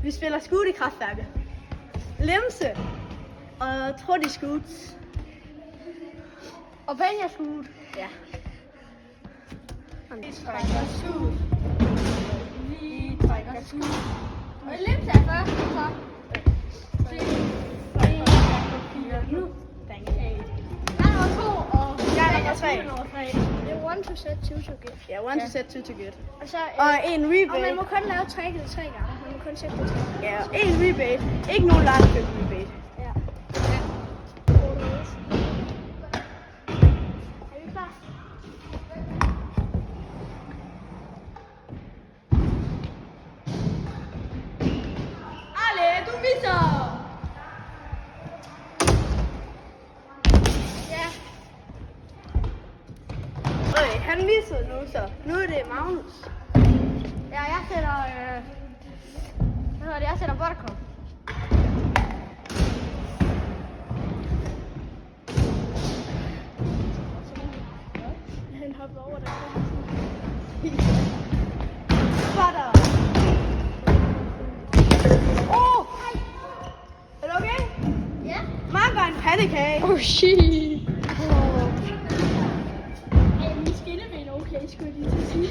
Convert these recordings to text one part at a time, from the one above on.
Vi spiller skud i kraftværket. Lemse og Trudy Scoots. Og Benja skud. Ja. Vi trækker skud. Vi trækker skud. Og Lemse er først, så. 3, 4, nu. Jeg er nummer 2, og jeg er nummer 3. Det er 1 to set, 2 to get. Ja, 1 to set, 2 to get. Og en rebate. Og man må kun lave tricket 3 gange. Man må kun sætte det 3 gange. Ja, en rebate. Ikke nogen langkøb rebate. Ja. Er vi klar? Ale, du misser! Ja. Han missede nu så. Nu er det Magnus. Ja, jeg sætter... hvad hedder det? Jeg sætter buttercup. Han hopper over der. Butter! Er du okay? Ja. Mark og en pandekage. Oh shit. Ej, min skinneben er okay, skulle jeg lige til at sige.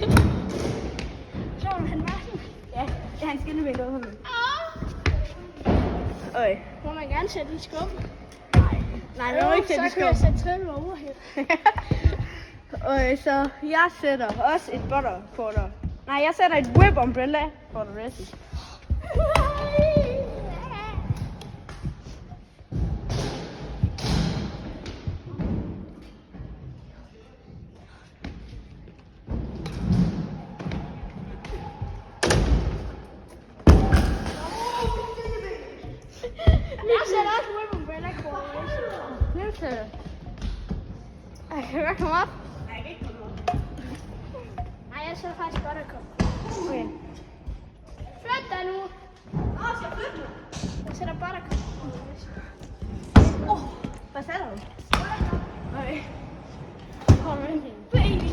Så han var sådan. Ja, det er hans skinneben, der var sådan. Må man gerne sætte i skum? Nej, det må ikke sætte i Så kan jeg skum. sætte 30 overhead. Så jeg sætter også et butterquarter. Nej, jeg sætter et whip umbrella for the rest. Jeg sætter også whip umbrella quarter. Nu sætter. Ej, kan du godt komme op? Nej, jeg kan ikke komme op. Nej, jeg sætter faktisk buttercup. Okay. Flyt dig nu. Skal jeg flytte mig? Jeg sætter buttercup. Hvad sætter du? Okay. Kommer ind. Baby.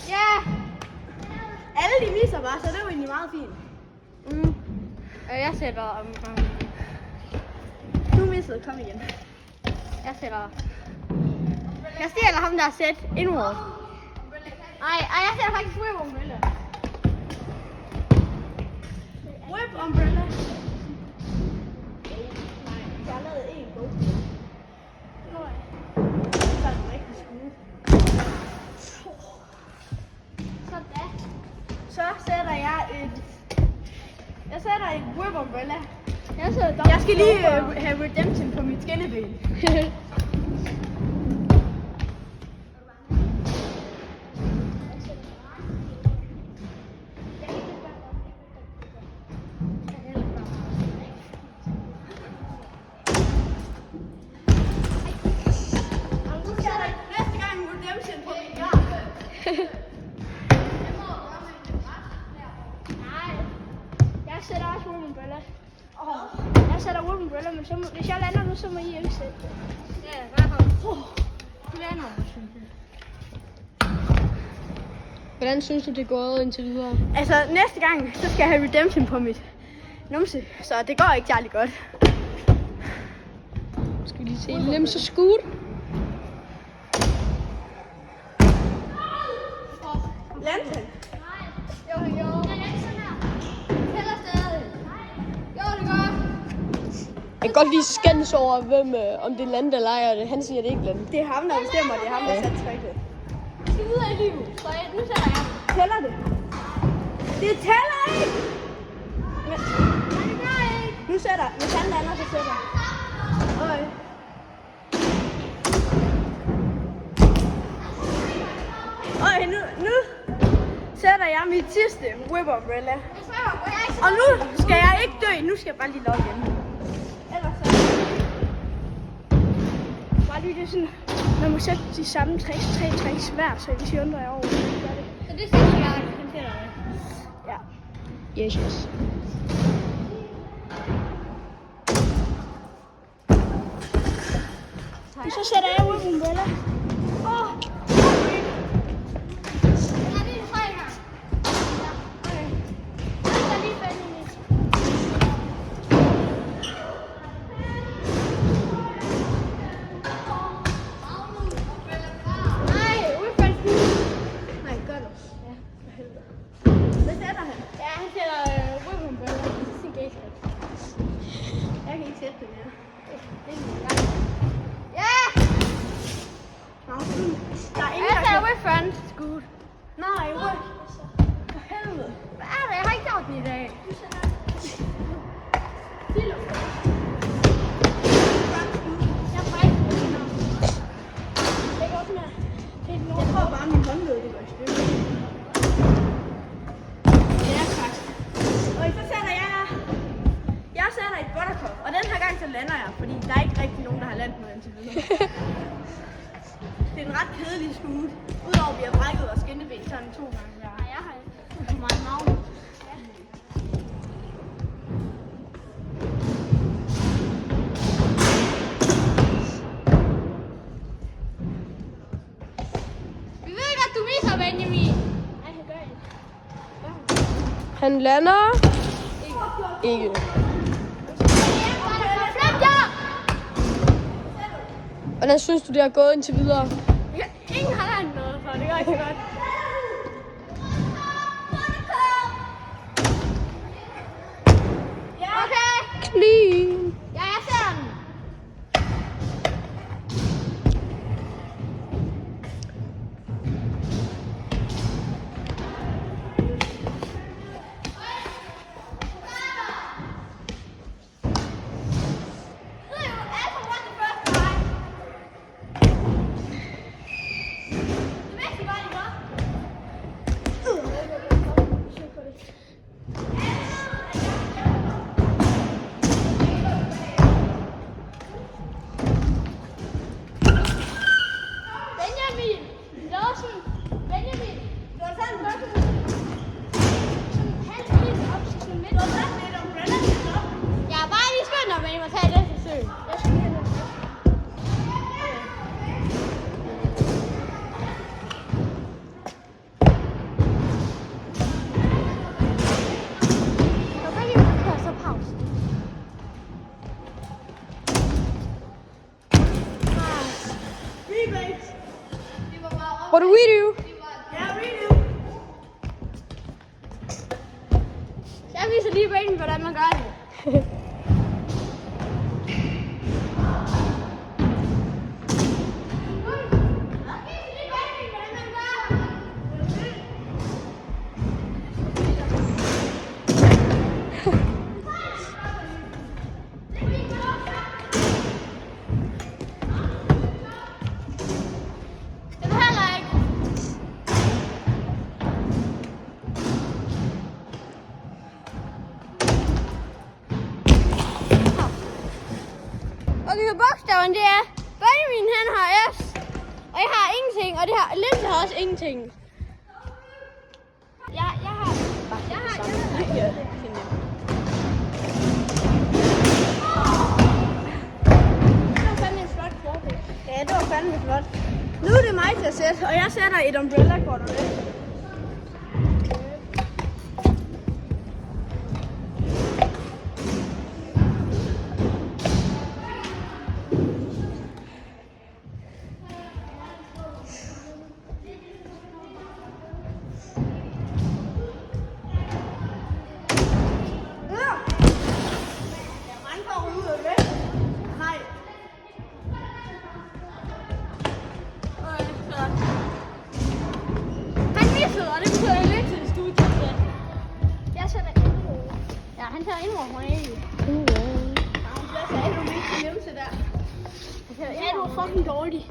Ja! Alle de misser bare, så det er jo egentlig meget fint. Jeg sætter... Du missede, kom igen. Jeg sætter... Jeg stjæler ham, der har sæt indward. Nej, jeg sætter faktisk whip umbrella. Whip umbrella. Jeg har lavet en bog. Så er det rigtig skud. Sådan. Så sætter jeg et whip umbrella. Jeg sætter Jeg skal lige have redemption på mit skinneben. Næste gang redemption på mit jakke. Nej, jeg sætter også whip umbrella. Jeg sætter whip umbrella, men så må, hvis jeg lander nu, så må I ikke sætte det. Ja, bare kom. Du lander. Hvordan synes du, det er gået indtil videre? Altså, næste gang, så skal jeg have redemption på mit numse, så det går ikke særlig godt. Skal vi lige se Lemse skud? Lemsen. Jo, han gjorde. Jeg er ikke sådan her. Tæller stadig. Jo, det gør. Jeg kan godt lige skændes over, om det er landet eller ej, og det. Han siger, det er ikke landet. Det er ham, der bestemmer, det er ham, der satte trækket. Jeg skal ud af livet. Så nu sætter jeg. Tæller det? Det tæller ikke! Men, Nej, det gør jeg ikke. nu sætter, hvis han lander, så sætter. Nu sætter jeg mit sidste whip umbrella. Og nu skal jeg ikke dø, nu skal jeg bare lige logge ind. Ellers så... Bare lige det sådan, man må sætte de samme tre tricks hver, så hvis I undrer jer over, hvordan I gør det. Så det synes jeg, han sætter det. Ja. Yes, yes. Så sætter jeg whip umbrella. front scoot. Nej, ryg. For helvede. Hvad er det? Jeg har ikke gjort den i dag. Jeg brækker den her. Læg op med. Jeg tror bare, min håndled, det går i stykker. Ja, tak. Og så sætter jeg sætter et buttercup, og den her gang så lander jeg, fordi der er ikke rigtig nogen, der har landet noget indtil videre. Det er en ret kedelig scoot. Udover at vi har brækket vores skinneben sådan 2 gange. Nej, jeg har ikke. For meget navn. Vi ved godt, du misser, Benjamin. Nej, han gør ikke. Han lander. Ikke. Flot, ja! Hvordan synes du, det har gået indtil videre? Ingen har landet noget, så det gør ikke så godt. Okay. Clean. Ja, jeg ser den. What do we do? Jeg viser lige banen, hvordan man gør det. Bogstaven det er, Benjamin han har S, og jeg har ingenting, og det har Linse har også ingenting. Jeg har. Det var fandme en flot forpil. Ja, det var fandme flot. Nu er det mig til at sætte, og jeg sætter et umbrella-kort og det. Han tager indråd på en. Ja, du var fucking dårlig.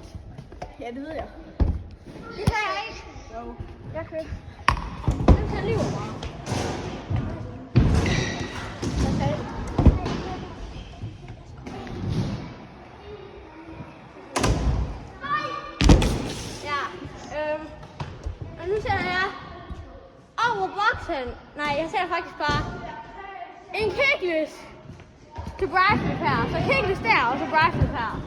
Ja, det ved jeg. Det tager jeg ikke. Jo. Jeg køber. Den tager livet bare. Ja, og nu sætter jeg over boksen. Nej, jeg sætter faktisk bare en kickless til brækflip her. Så kickless der, og så brækflip her.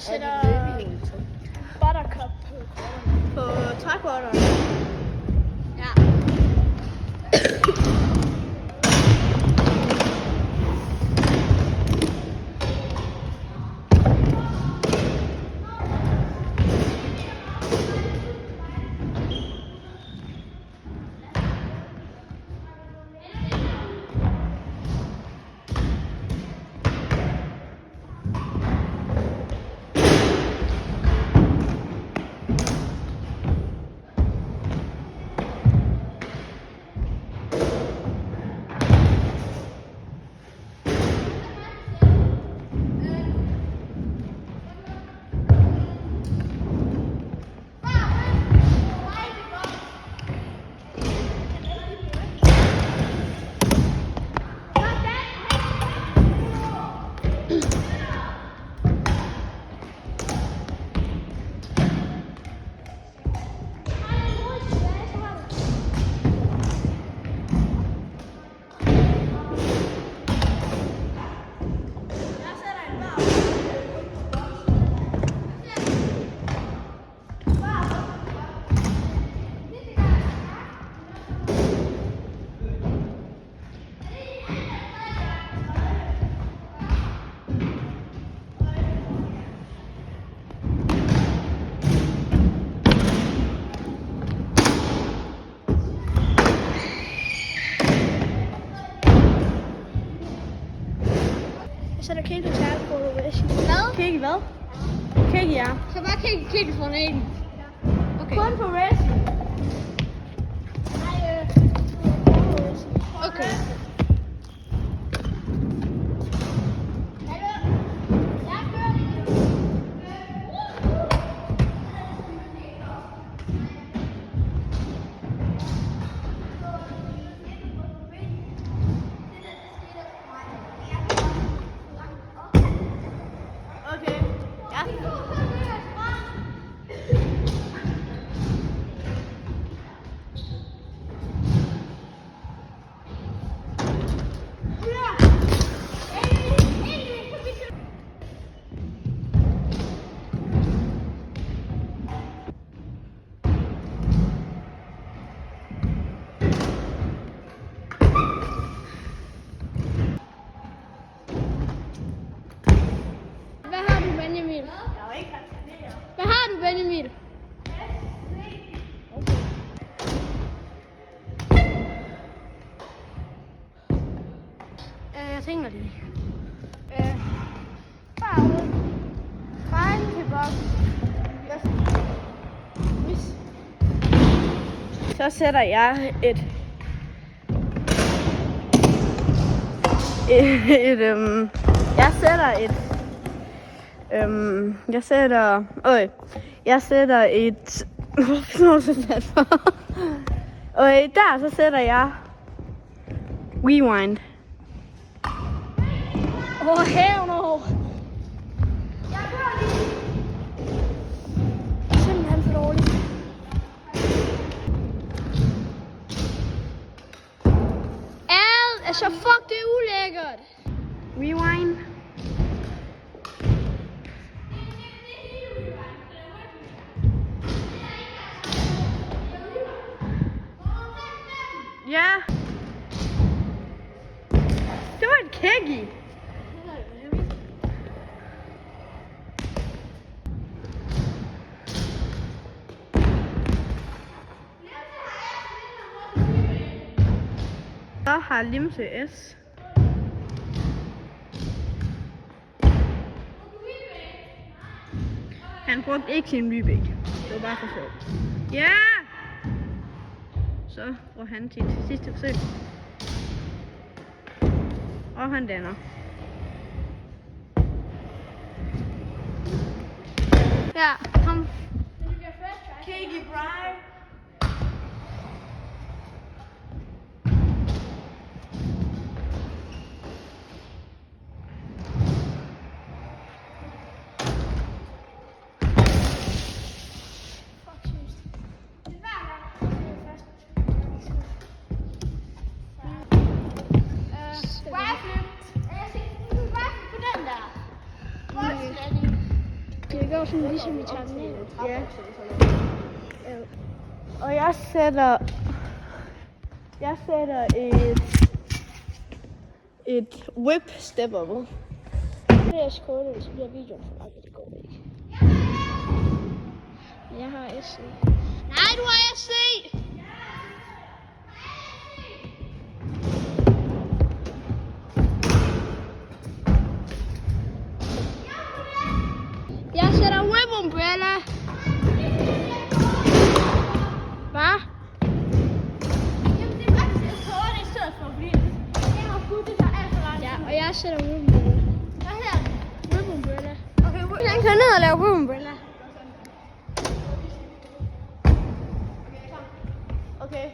sætter buttercup på trækvorteren. Ja. Jeg sætter kække tær på væsken. Hvad? Kække hvad? Kække, ja. Så bare kigge for en. Okay. Kun på wrestling. Okay. Okay. Ja. Hvad har du, Benjamin? Hvad har du, Benjamin? Jeg tænker lige. Farve. Fejl til boks. Så sætter jeg jeg sætter et og der så sætter jeg rewind. Hell no. Simpelthen for dårligt. Altså, fuck, det er ulækkert. Rewind. Ja. Det var et kæggi. Så har Limse S. Han brugte ikke sin Lübeck. Det var bare for sjov. Ja! Så får han til sidste forsøg. Og han danner. Ja, kom. Kiggy Brian. Det går sådan ligesom i terminalen. Ja. Og jeg sætter et whip step op. Det er skålet, så bliver videoen for langt, det går ikke. Men jeg har SC. Nej, du har SC! Jeg sætter whip umbrella. Hvad? Jamen det er faktisk et tårne i stedet for, fordi jeg har skudt det der alt for langt. Ja, og jeg sætter whip umbrella. Hvad her? Whip umbrella. Okay, Jeg kan ned og lave whip umbrella. okay.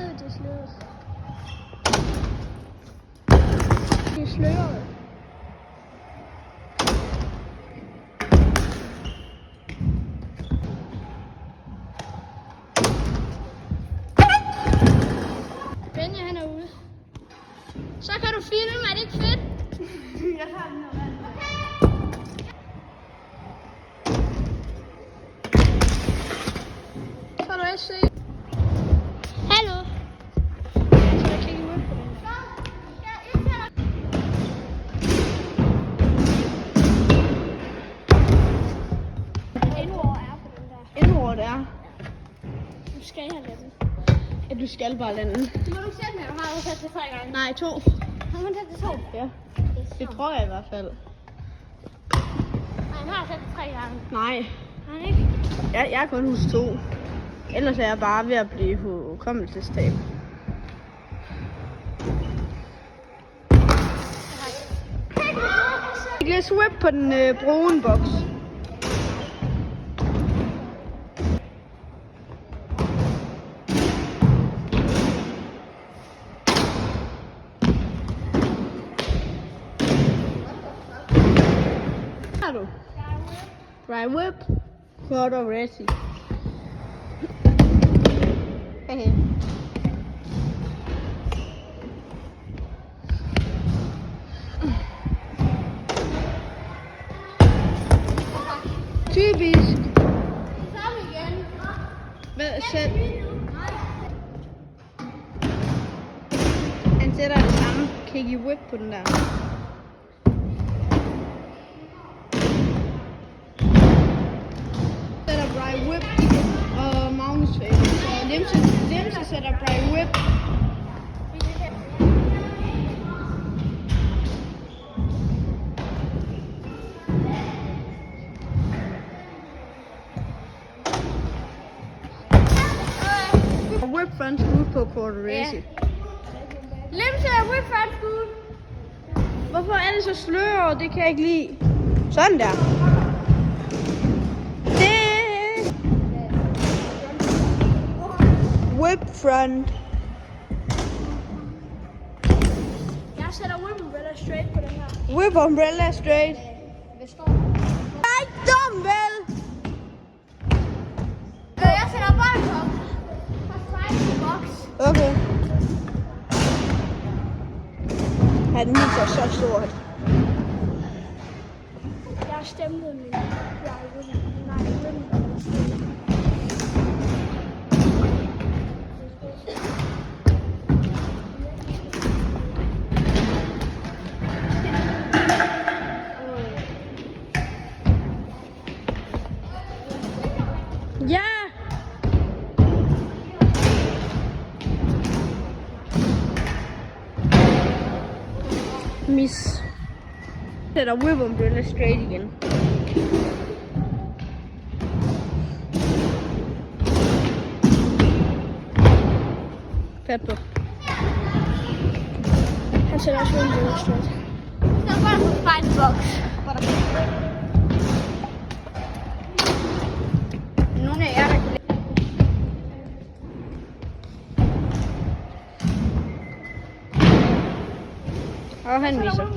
Det er sløret. Det er sløret. Benja, han er ude. Så kan du filme, er det ikke fedt? Jeg tager den her vand. Så kan du også se. Hallo. Så jeg kigger ud på den. Endord er på den der. Indordet er, Du skal have den. at du skal bare lande. Det må du sætte med. Du har jo sat det 3 gange. Nej, 2. Har man sat det 2? Ja, det tror jeg i hvert fald. Nej, han har sat det 3 gange. Nej, Har han ikke? jeg er kun hos 2. Ellers er jeg bare ved at blive hukommelsestab. Jeg kan swip på den brune boks. Har du? Dry whip. Quarter ready. Hehe. Typisk. Samme igen. Hvad selv? Han sætter det samme kicky whip på den der. Sætter dry whip og Magnus face. Så Limse sætter dry whip. Whip front scoot på quarter race. Limse er whip front scoot. Hvorfor er det så sløret? Det kan jeg ikke lide. Sådan der. Det. Whip front. Jeg sætter whip umbrella straight på den her. Whip umbrella straight. Hvad står der? Nej, dumbbell. Jeg sætter boldtop. Fra strike til boks. Okay. Ja, den er så stort. Jeg har stemplet min. Ja. Miss. Sætter whip umbrella straight igen. Pat på. Han sætter også whip umbrella straight. Så er bare på fight box. Nogle af jer, der kan og han viser.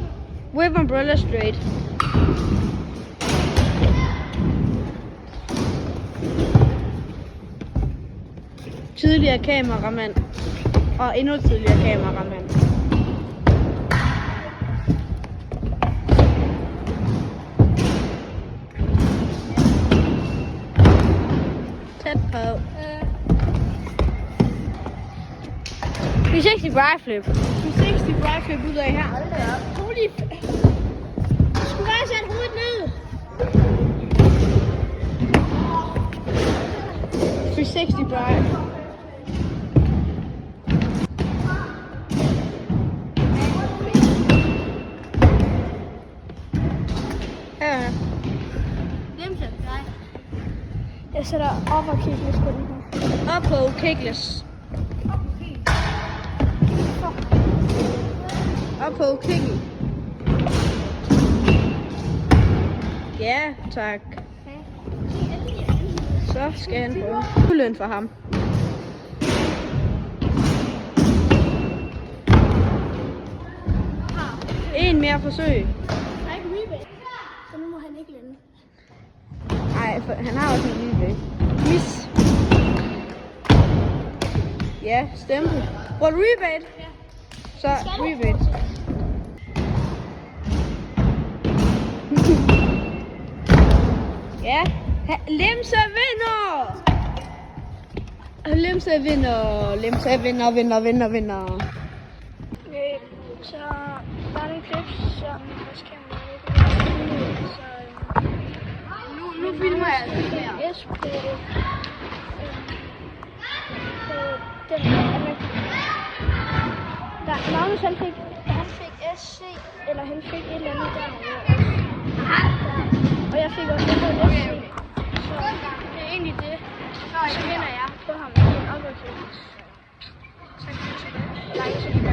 Whip umbrella straight. Tidligere kameramand. Og endnu tidligere kameramand. tæt på. 360 bri flip. 360 bri flip ud af her. Holy du skulle bare sætte hovedet ned. 360 bri. Her. Jeg sætter op og kigger på den her. Op på kegles. Op på kegel. Ja, tak. Så skal han få løn for ham. En mere forsøg. Så nu må han ikke lande. Nej, han har også en lille væk. Miss. Ja, stempel. Bruger du rebate? Ja. Så rebate. Ja. Limse vinder! Limse vinder. Limse vinder. Okay, så der er nogle clips, som vores kamera ikke så Nu filmer jeg altså her. S på den her. Der Magnus han fik SC, eller han fik et eller andet der. Og jeg fik også et SC. Så det er egentlig det. Så vinder jeg på ham. Så kan jeg